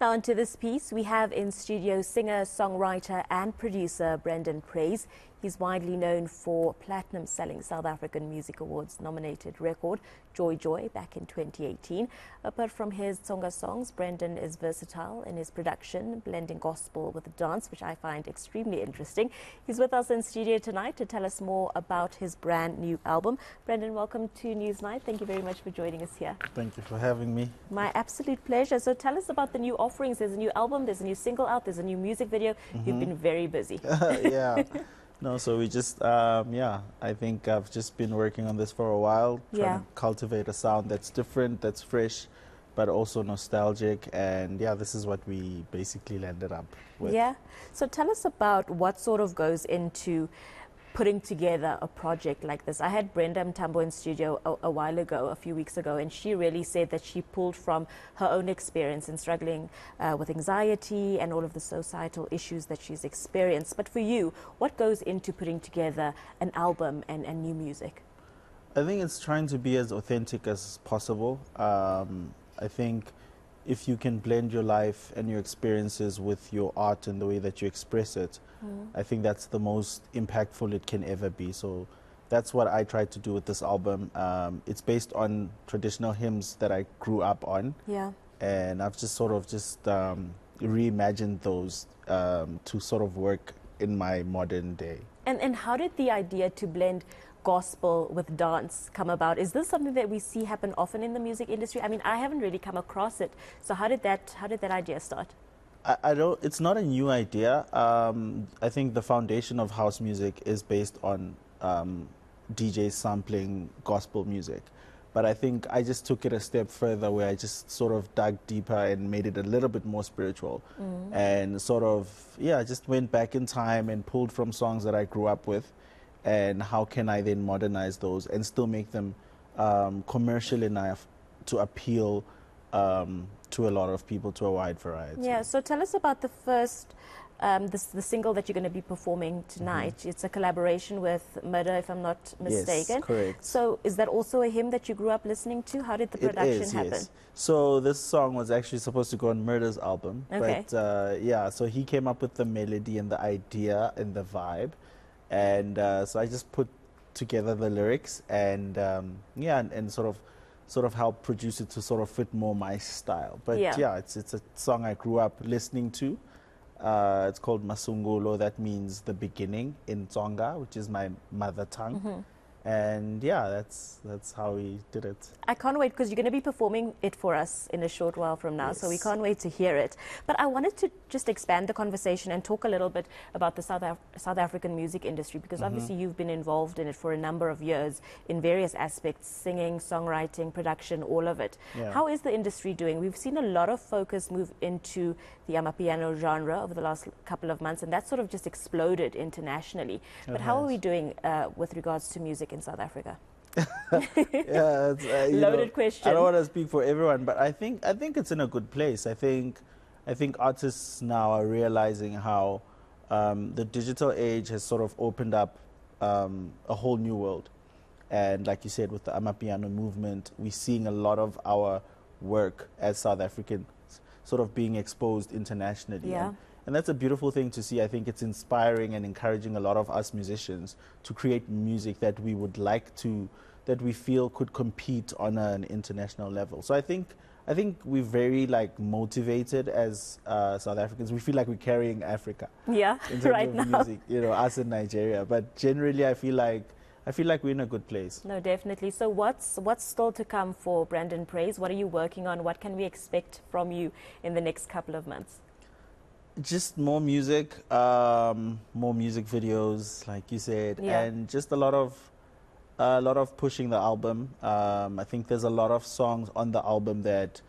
Now into this piece, we have in studio singer, songwriter and producer Brenden Praise. He's widely known for platinum-selling South African Music Awards nominated record, Joy Joy, back in 2018. Apart from his Tsonga songs, Brenden is versatile in his production, blending gospel with dance, which I find extremely interesting. He's with us in studio tonight to tell us more about his brand new album. Brenden, welcome to Newsnight. Thank you very much for joining us here. Thank you for having me. My absolute pleasure. So tell us about the new offerings. There's a new album, there's a new single out, there's a new music video. You've been very busy. Yeah. No, so we just, I think I've just been working on this for a while, trying to cultivate a sound that's different, that's fresh, but also nostalgic. And yeah, this is what we basically landed up with. Yeah. So tell us about what sort of goes into putting together a project like this. I had Brenda Mtambo in studio a while ago, a few weeks ago, and she really said that she pulled from her own experience in struggling with anxiety and all of the societal issues that she's experienced. But for you, what goes into putting together an album and new music? I think it's trying to be as authentic as possible. I think if you can blend your life and your experiences with your art and the way that you express it, I think that's the most impactful it can ever be. So that's what I tried to do with this album. It's based on traditional hymns that I grew up on. Yeah. And I've just sort of reimagined those to sort of work in my modern day. And how did the idea to blend gospel with dance come about? Is this something that we see happen often in the music industry? I mean, I haven't really come across it. So how did that idea start? I don't. It's not a new idea. I think the foundation of house music is based on DJs sampling gospel music. But I think I just took it a step further, where I just sort of dug deeper and made it a little bit more spiritual. And sort of, just went back in time and pulled from songs that I grew up with. And how can I then modernize those and still make them commercial enough to appeal to a lot of people, to a wide variety. Yeah, so tell us about the first, the single that you're going to be performing tonight. It's a collaboration with Murder, if I'm not mistaken. Yes, correct. So is that also a hymn that you grew up listening to? How did the production happen? Yes. So this song was actually supposed to go on Murder's album. Okay. But so he came up with the melody and the idea and the vibe. And so I just put together the lyrics and and sort of help produce it to sort of fit more my style. But it's a song I grew up listening to. It's called Masungulo. That means the beginning in Tsonga, which is my mother tongue. And that's how we did it. I can't wait, because you're going to be performing it for us in a short while from now, so we can't wait to hear it. But I wanted to just expand the conversation and talk a little bit about the South African music industry, because obviously you've been involved in it for a number of years in various aspects, singing, songwriting, production, all of it. How is the industry doing? We've seen a lot of focus move into the amapiano genre over the last couple of months, and that sort of just exploded internationally. But how are we doing with regards to music in South Africa? Loaded question. I don't want to speak for everyone, but I think it's in a good place. I think artists now are realizing how the digital age has sort of opened up a whole new world. And like you said, with the amapiano movement, we're seeing a lot of our work as South Africans sort of being exposed internationally. And that's a beautiful thing to see. I think it's inspiring and encouraging a lot of us musicians to create music that we would like to, that we feel could compete on an international level. So I think we're very motivated as South Africans. We feel like we're carrying Africa. Yeah, in terms of music, us in Nigeria. But generally, I feel like we're in a good place. No, definitely. So what's still to come for Brenden Praise? What are you working on? What can we expect from you in the next couple of months? Just more music videos, like you said, and just a lot of pushing the album. I think there's a lot of songs on the album that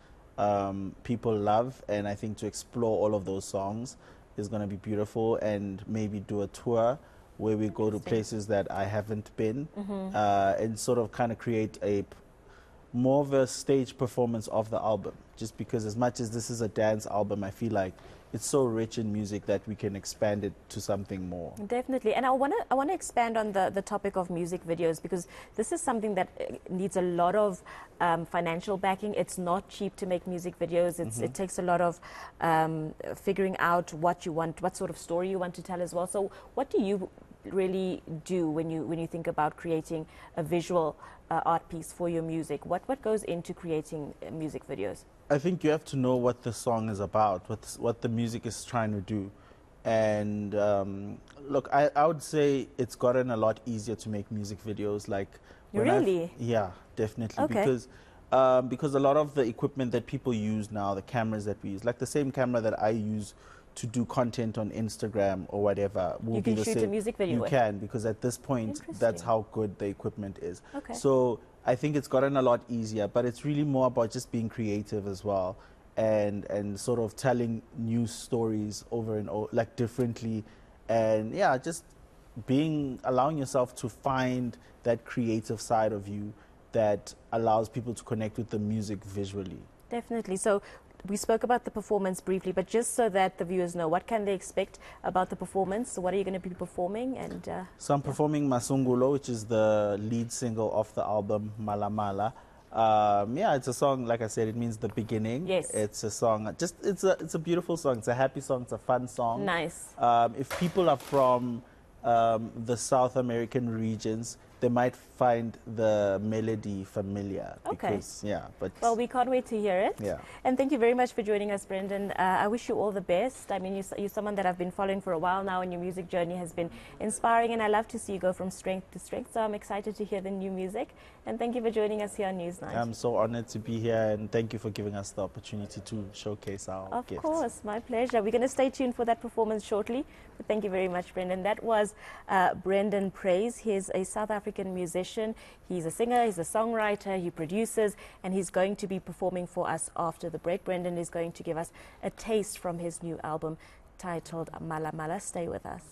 people love, and I think to explore all of those songs is going to be beautiful, and maybe do a tour where we go to places that I haven't been, and sort of kind of create more of a stage performance of the album. just because as much as this is a dance album, I feel like it's so rich in music that we can expand it to something more. Definitely. And I want to expand on the topic of music videos, because this is something that needs a lot of financial backing. It's not cheap to make music videos. It takes a lot of figuring out what you want, what sort of story you want to tell as well. So what do you really do when you think about creating a visual art piece for your music? What goes into creating music videos? I think you have to know what the song is about, what the music is trying to do. And look, I would say it's gotten a lot easier to make music videos. Like, really? Yeah, definitely. Okay. Because a lot of the equipment that people use now, the cameras that we use, like the same camera that I use to do content on Instagram or whatever, will be the same. You can shoot a music video with? You can, because at this point, that's how good the equipment is. Okay. So I think it's gotten a lot easier, but it's really more about just being creative as well, and sort of telling new stories over and over, like differently, and yeah, just allowing yourself to find that creative side of you that allows people to connect with the music visually. Definitely. So we spoke about the performance briefly, but just so that the viewers know, what can they expect about the performance? So what are you going to be performing? And so I'm performing Masungulo, which is the lead single of the album Mala Mala. Yeah, it's a song, like I said, it means the beginning. Yes. It's a song, it's a beautiful song. It's a happy song. It's a fun song. Nice. If people are from the South American regions, they might find the melody familiar. Okay. Because, yeah, but well, we can't wait to hear it. Yeah. And thank you very much for joining us, Brenden. I wish you all the best. I mean, you're someone that I've been following for a while now, and your music journey has been inspiring, and I love to see you go from strength to strength. So I'm excited to hear the new music. And thank you for joining us here on Newsnight. I'm so honored to be here, and thank you for giving us the opportunity to showcase our gifts. Of course, my pleasure. We're going to stay tuned for that performance shortly. But thank you very much, Brenden. That was Brenden Praise. He's a South African musician. He's a singer, he's a songwriter, he produces, and he's going to be performing for us after the break. Brenden is going to give us a taste from his new album titled Mala Mala. Stay with us.